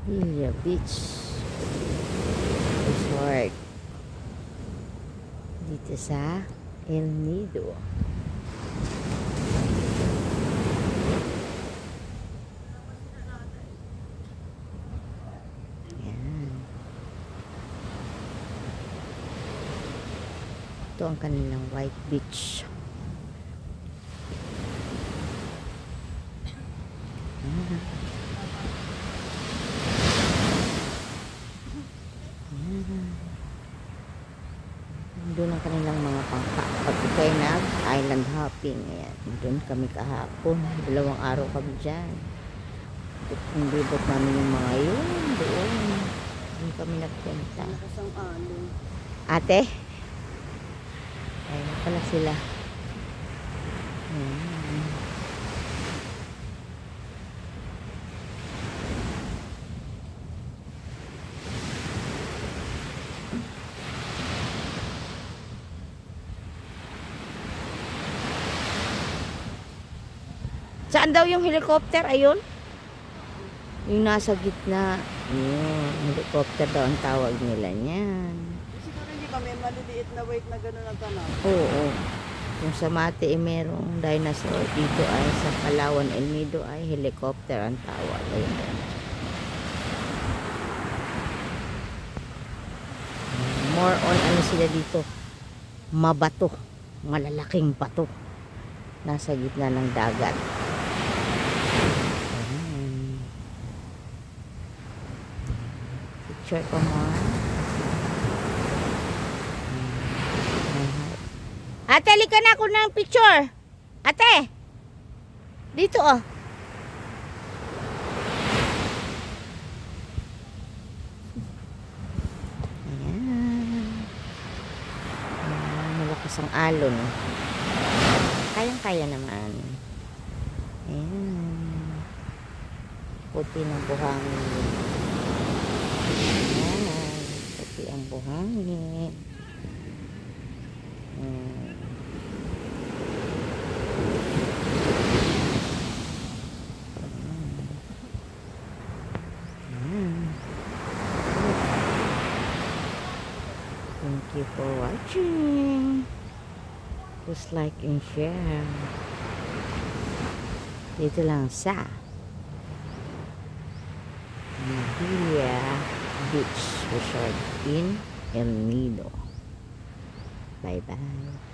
Hilya Beach Resort dito sa El Nido. Yan. Ito ang kanilang White Beach. Doon ang kanilang mga pangka. Pag ito ay nag-island hopping, ayan. Doon kami kahapon. 2 araw kami dyan. Kung bibot namin yung mga yun, doon kami nagpunta. Ate? Ayun pala sila. Ayan. Saan daw yung helicopter? Ayun. Yung nasa gitna. Yun. Helicopter daw ang tawag nila niyan. Siguro hindi ba may maliliit na weight na gano'n na tanong? Oo. Kung sa Mate merong dinosaur, dito ay sa Palawan, El Nido ay helicopter ang tawag. Ayun. More on ano sila dito? Mabato. Malalaking bato. Nasa gitna ng dagat. Picture ko mo. Ate, halika na ako ng picture. Ate! Dito oh. Ayan. Malakas ang alon. Kayang-kaya naman. Ayan. Puti ng buhangin. Ayan. Puti ang buhangin. Thank you for watching. Just like and share. Dito lang sa Hilya Beach Resort in El Nido. Bye bye.